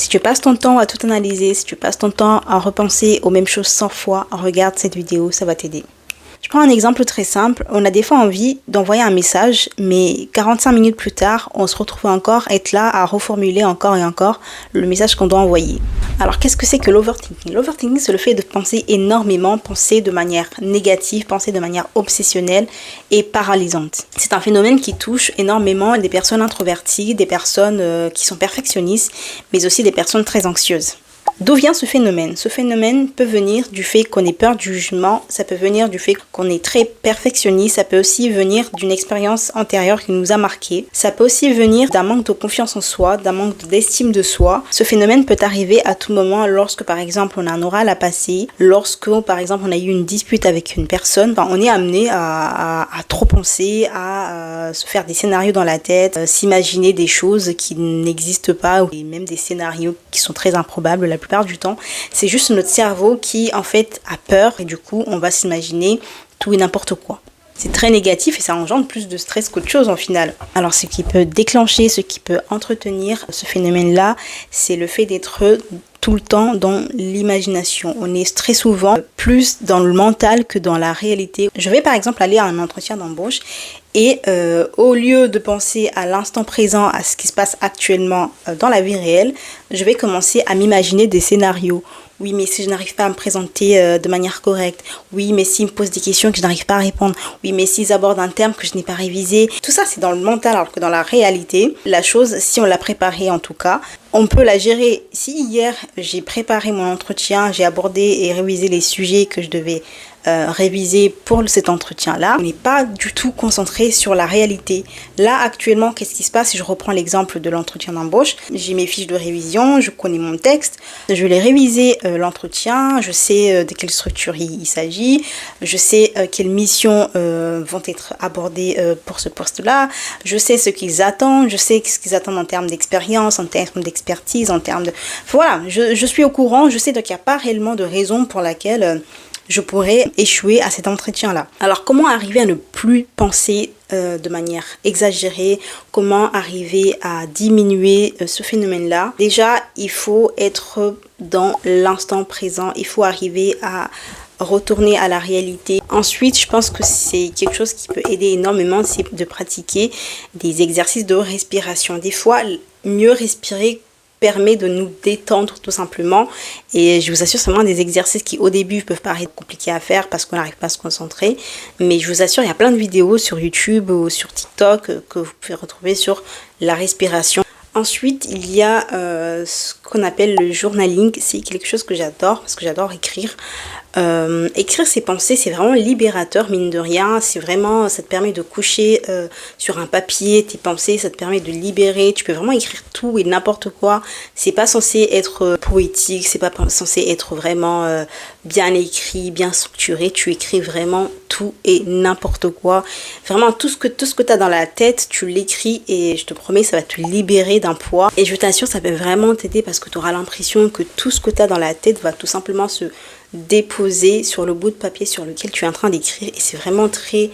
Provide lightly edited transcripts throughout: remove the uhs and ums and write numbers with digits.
Si tu passes ton temps à tout analyser, si tu passes ton temps à repenser aux mêmes choses 100 fois, regarde cette vidéo, ça va t'aider. Je prends un exemple très simple. On a des fois envie d'envoyer un message, mais 45 minutes plus tard, on se retrouve encore à être là à reformuler encore et encore le message qu'on doit envoyer. Alors, qu'est-ce que c'est que l'overthinking? L'overthinking, c'est le fait de penser énormément, penser de manière négative, penser de manière obsessionnelle et paralysante. C'est un phénomène qui touche énormément des personnes introverties, des personnes qui sont perfectionnistes, mais aussi des personnes très anxieuses. D'où vient ce phénomène? Ce phénomène peut venir du fait qu'on ait peur du jugement, ça peut venir du fait qu'on est très perfectionniste, ça peut aussi venir d'une expérience antérieure qui nous a marqué, ça peut aussi venir d'un manque de confiance en soi, d'un manque d'estime de soi. Ce phénomène peut arriver à tout moment lorsque par exemple on a un oral à passer, lorsque par exemple on a eu une dispute avec une personne, on est amené à trop penser, à se faire des scénarios dans la tête, s'imaginer des choses qui n'existent pas, ou même des scénarios qui sont très improbables la plupart du temps. C'est juste notre cerveau qui en fait a peur et du coup on va s'imaginer tout et n'importe quoi. C'est très négatif et ça engendre plus de stress qu'autre chose en final. Alors ce qui peut déclencher, ce qui peut entretenir ce phénomène-là, c'est le fait d'être tout le temps dans l'imagination. On est très souvent plus dans le mental que dans la réalité. Je vais par exemple aller à un entretien d'embauche et au lieu de penser à l'instant présent, à ce qui se passe actuellement dans la vie réelle, je vais commencer à m'imaginer des scénarios. Oui, mais si je n'arrive pas à me présenter de manière correcte. Oui, mais s'ils me posent des questions que je n'arrive pas à répondre. Oui, mais s'ils abordent un terme que je n'ai pas révisé. Tout ça, c'est dans le mental, alors que dans la réalité, la chose, si on l'a préparée en tout cas, on peut la gérer. Si hier, j'ai préparé mon entretien, j'ai abordé et révisé les sujets que je devais réviser pour cet entretien-là, on n'est pas du tout concentré sur la réalité. Là, actuellement, qu'est-ce qui se passe? Si je reprends l'exemple de l'entretien d'embauche, j'ai mes fiches de révision, je connais mon texte, je vais réviser l'entretien, je sais de quelle structure il s'agit, je sais quelles missions vont être abordées pour ce poste-là, je sais ce qu'ils attendent, je sais ce qu'ils attendent en termes d'expérience, en termes d'expertise, en termes de... Voilà, je suis au courant, je sais donc qu'il n'y a pas réellement de raison pour laquelle je pourrais échouer à cet entretien-là. Alors, comment arriver à ne plus penser de manière exagérée? Comment arriver à diminuer ce phénomène-là? Déjà, il faut être dans l'instant présent. Il faut arriver à retourner à la réalité. Ensuite, je pense que c'est quelque chose qui peut aider énormément, c'est de pratiquer des exercices de respiration. Des fois, mieux respirer permet de nous détendre tout simplement, et je vous assure, c'est vraiment des exercices qui au début peuvent paraître compliqués à faire parce qu'on n'arrive pas à se concentrer, mais je vous assure, il y a plein de vidéos sur YouTube ou sur TikTok que vous pouvez retrouver sur la respiration. Ensuite, il y a ce qu'on appelle le journaling. C'est quelque chose que j'adore parce que j'adore écrire. Écrire ses pensées, c'est vraiment libérateur, mine de rien. C'est vraiment, ça te permet de coucher sur un papier tes pensées, ça te permet de libérer. Tu peux vraiment écrire tout et n'importe quoi. C'est pas censé être poétique, c'est pas censé être vraiment bien écrit, bien structuré. Tu écris vraiment tout et n'importe quoi. Vraiment tout ce que tu as dans la tête, tu l'écris et je te promets, ça va te libérer d'un poids. Et je t'assure, ça peut vraiment t'aider parce que tu auras l'impression que tout ce que tu as dans la tête va tout simplement se déposer sur le bout de papier sur lequel tu es en train d'écrire, et c'est vraiment très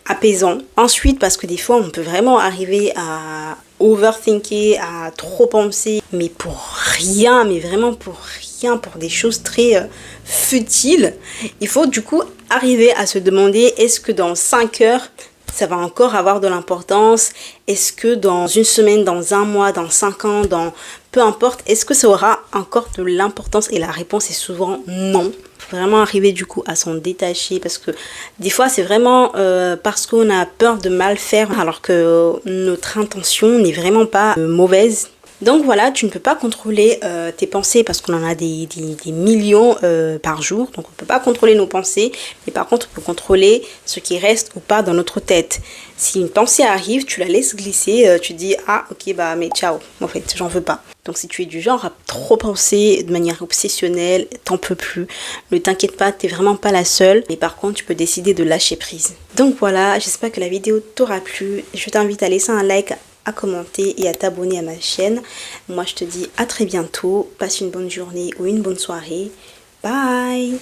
apaisant. Ensuite, parce que des fois on peut vraiment arriver à overthinker, à trop penser, mais pour rien, mais vraiment pour rien, pour des choses très futiles. Il faut du coup arriver à se demander, est-ce que dans 5 heures ça va encore avoir de l'importance? Est-ce que dans une semaine, dans un mois, dans 5 ans, dans peu importe, est-ce que ça aura encore de l'importance? Et la réponse est souvent non. Faut vraiment arriver du coup à s'en détacher, parce que des fois c'est vraiment parce qu'on a peur de mal faire, alors que notre intention n'est vraiment pas mauvaise. Donc voilà, tu ne peux pas contrôler tes pensées parce qu'on en a des millions par jour. Donc on ne peut pas contrôler nos pensées, mais par contre on peut contrôler ce qui reste ou pas dans notre tête. Si une pensée arrive, tu la laisses glisser, tu dis « Ah ok, bah mais ciao, en fait j'en veux pas ». Donc si tu es du genre à trop penser de manière obsessionnelle, t'en peux plus, ne t'inquiète pas, t'es vraiment pas la seule. Mais par contre, tu peux décider de lâcher prise. Donc voilà, j'espère que la vidéo t'aura plu. Je t'invite à laisser un like, à commenter et à t'abonner à ma chaîne. Moi, je te dis à très bientôt. Passe une bonne journée ou une bonne soirée. Bye!